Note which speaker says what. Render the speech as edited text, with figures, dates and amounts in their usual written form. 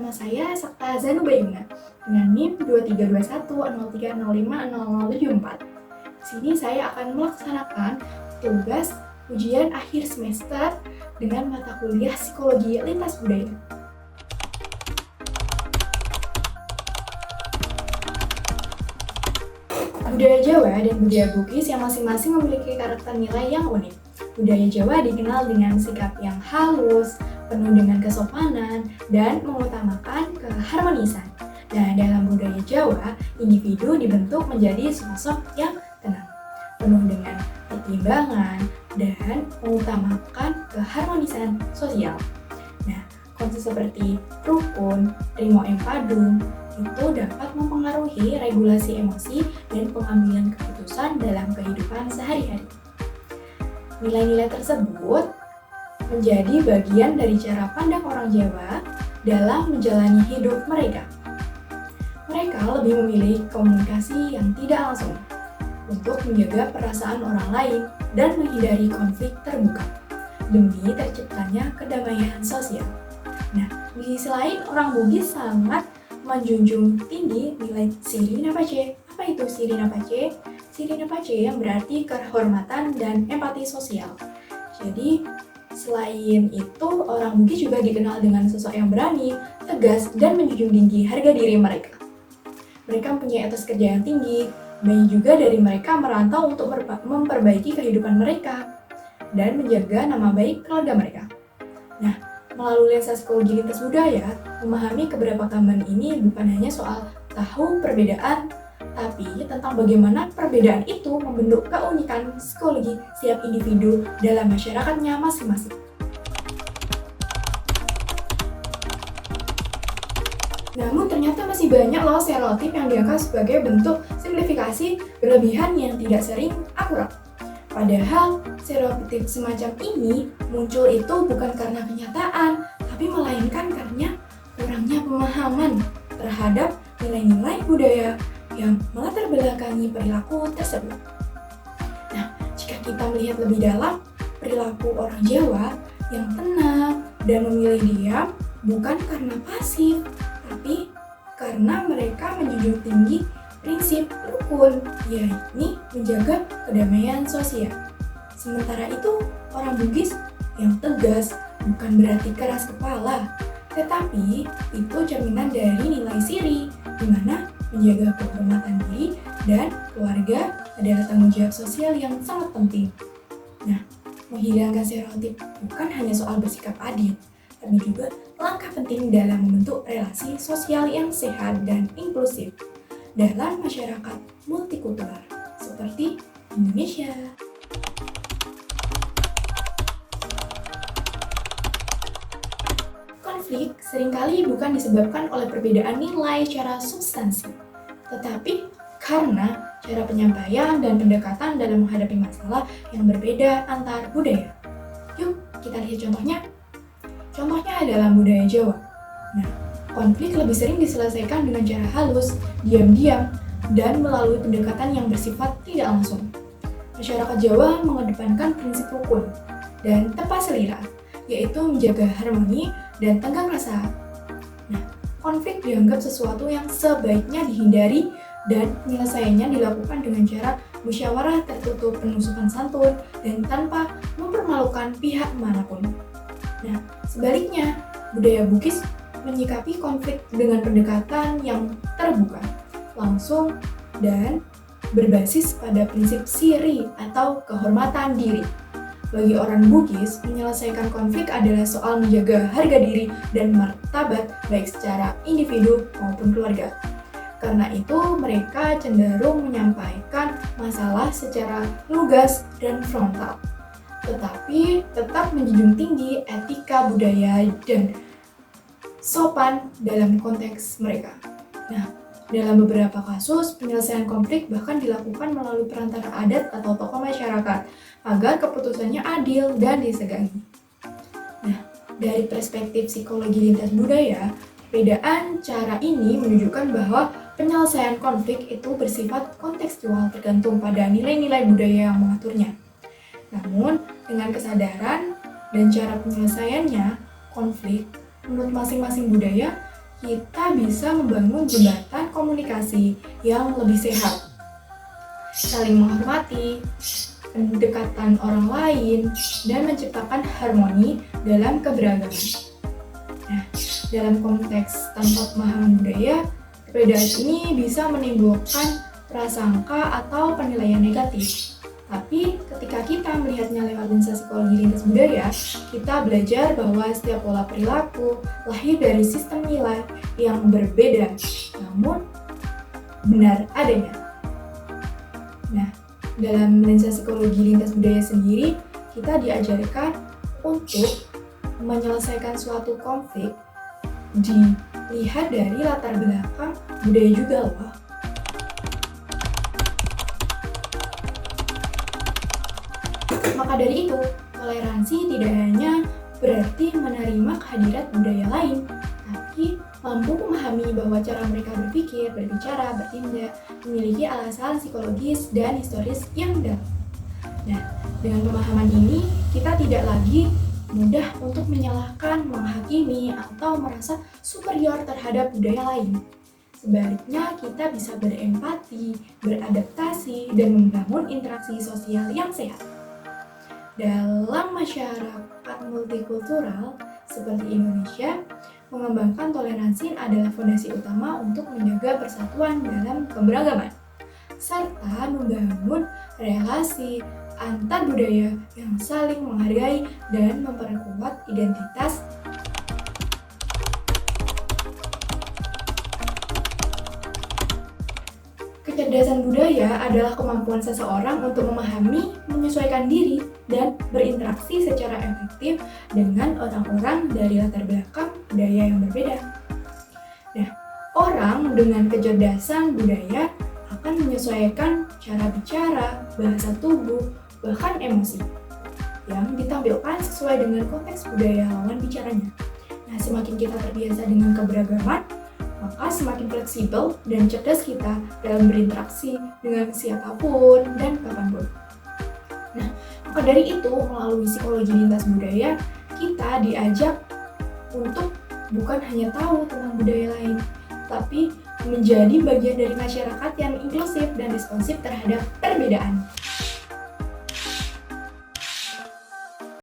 Speaker 1: Nama saya Sakta Zanubayuna dengan NIM 232103050074. Di sini saya akan melaksanakan tugas ujian akhir semester dengan mata kuliah Psikologi Lintas Budaya. Budaya Jawa dan budaya Bugis yang masing-masing memiliki karakter nilai yang unik. Budaya Jawa dikenal dengan sikap yang halus, penuh dengan kesopanan, dan mengutamakan keharmonisan. Nah, dalam budaya Jawa, individu dibentuk menjadi sosok yang tenang, penuh dengan pertimbangan, dan mengutamakan keharmonisan sosial. Nah, konsep seperti rukun, trimo empadum, itu dapat mempengaruhi regulasi emosi dan pengambilan keputusan dalam kehidupan sehari-hari. Nilai-nilai tersebut menjadi bagian dari cara pandang orang Jawa dalam menjalani hidup mereka. Mereka lebih memilih komunikasi yang tidak langsung untuk menjaga perasaan orang lain dan menghindari konflik terbuka demi terciptanya kedamaian sosial. Nah, di sisi lain, orang Bugis sangat menjunjung tinggi nilai Siri Napace. Apa itu Siri Napace? Siri Napace yang berarti kehormatan dan empati sosial. Jadi, selain itu, orang Bugis juga dikenal dengan sosok yang berani, tegas, dan menjunjung tinggi harga diri mereka. Mereka mempunyai etos kerja yang tinggi, banyak juga dari mereka merantau untuk memperbaiki kehidupan mereka dan menjaga nama baik keluarga mereka. Nah, melalui lensa psikologi lintas budaya, memahami keberagaman ini bukan hanya soal tahu perbedaan, tapi tentang bagaimana perbedaan itu membentuk keunikan psikologi setiap individu dalam masyarakatnya masing-masing. Namun ternyata masih banyak loh stereotip yang dianggap sebagai bentuk simplifikasi berlebihan yang tidak sering akurat. Padahal stereotip semacam ini muncul itu bukan karena kenyataan, tapi melainkan karena kurangnya pemahaman terhadap nilai-nilai budaya yang melatar belakangi perilaku tersebut. Nah, jika kita melihat lebih dalam, perilaku orang Jawa yang tenang dan memilih diam bukan karena pasif, tapi karena mereka menjunjung tinggi prinsip rukun, yakni menjaga kedamaian sosial. Sementara itu, orang Bugis yang tegas bukan berarti keras kepala, tetapi itu cerminan dari nilai Siri, di mana menjaga kehormatan diri dan keluarga adalah tanggung jawab sosial yang sangat penting. Nah, menghilangkan stereotip bukan hanya soal bersikap adil, tapi juga langkah penting dalam membentuk relasi sosial yang sehat dan inklusif dalam masyarakat multikultural seperti Indonesia. Konflik seringkali bukan disebabkan oleh perbedaan nilai secara substansi, tetapi karena cara penyampaian dan pendekatan dalam menghadapi masalah yang berbeda antar budaya. Yuk, kita lihat contohnya. Contohnya adalah budaya Jawa. Nah, konflik lebih sering diselesaikan dengan cara halus, diam-diam, dan melalui pendekatan yang bersifat tidak langsung. Masyarakat Jawa mengedepankan prinsip rukun dan tepat selera, yaitu menjaga harmoni dan tenggang rasa. Nah, konflik dianggap sesuatu yang sebaiknya dihindari dan penyelesaiannya dilakukan dengan cara musyawarah tertutup, penuh sopan santun, dan tanpa mempermalukan pihak manapun. Nah, sebaliknya, budaya Bugis menyikapi konflik dengan pendekatan yang terbuka, langsung, dan berbasis pada prinsip Siri atau kehormatan diri. Bagi orang Bugis, menyelesaikan konflik adalah soal menjaga harga diri dan martabat baik secara individu maupun keluarga. Karena itu, mereka cenderung menyampaikan masalah secara lugas dan frontal, tetapi tetap menjunjung tinggi etika budaya dan sopan dalam konteks mereka. Nah, dalam beberapa kasus, penyelesaian konflik bahkan dilakukan melalui perantara adat atau tokoh masyarakat agar keputusannya adil dan disegani. Nah, dari perspektif psikologi lintas budaya, perbedaan cara ini menunjukkan bahwa penyelesaian konflik itu bersifat kontekstual tergantung pada nilai-nilai budaya yang mengaturnya. Namun, dengan kesadaran dan cara penyelesaiannya, konflik menurut masing-masing budaya kita bisa membangun jembatan komunikasi yang lebih sehat, saling menghormati, pendekatan orang lain, dan menciptakan harmoni dalam keberagaman. Nah, dalam konteks tanpa pemahaman budaya, perbedaan ini bisa menimbulkan prasangka atau penilaian negatif. Tapi ketika kita melihatnya lewat lensa psikologi lintas budaya, kita belajar bahwa setiap pola perilaku lahir dari sistem nilai yang berbeda, namun benar adanya. Nah, dalam lensa psikologi lintas budaya sendiri, kita diajarkan untuk menyelesaikan suatu konflik dilihat dari latar belakang budaya juga loh. Maka dari itu, toleransi tidak hanya berarti menerima kehadiran budaya lain, tapi mampu memahami bahwa cara mereka berpikir, berbicara, bertindak memiliki alasan psikologis dan historis yang dalam. Nah, dengan pemahaman ini, kita tidak lagi mudah untuk menyalahkan, menghakimi, atau merasa superior terhadap budaya lain. Sebaliknya, kita bisa berempati, beradaptasi, dan membangun interaksi sosial yang sehat. Dalam masyarakat multikultural seperti Indonesia, mengembangkan toleransi adalah fondasi utama untuk menjaga persatuan dalam keberagaman, serta membangun relasi antar budaya yang saling menghargai dan memperkuat identitas. Kecerdasan budaya adalah kemampuan seseorang untuk memahami, menyesuaikan diri, dan berinteraksi secara efektif dengan orang-orang dari latar belakang budaya yang berbeda. Nah, orang dengan kecerdasan budaya akan menyesuaikan cara bicara, bahasa tubuh, bahkan emosi yang ditampilkan sesuai dengan konteks budaya lawan bicaranya. Nah, semakin kita terbiasa dengan keberagaman, maka semakin fleksibel dan cerdas kita dalam berinteraksi dengan siapapun dan kapanpun. Nah, maka dari itu, melalui psikologi lintas budaya, kita diajak untuk bukan hanya tahu tentang budaya lain, tapi menjadi bagian dari masyarakat yang inklusif dan responsif terhadap perbedaan.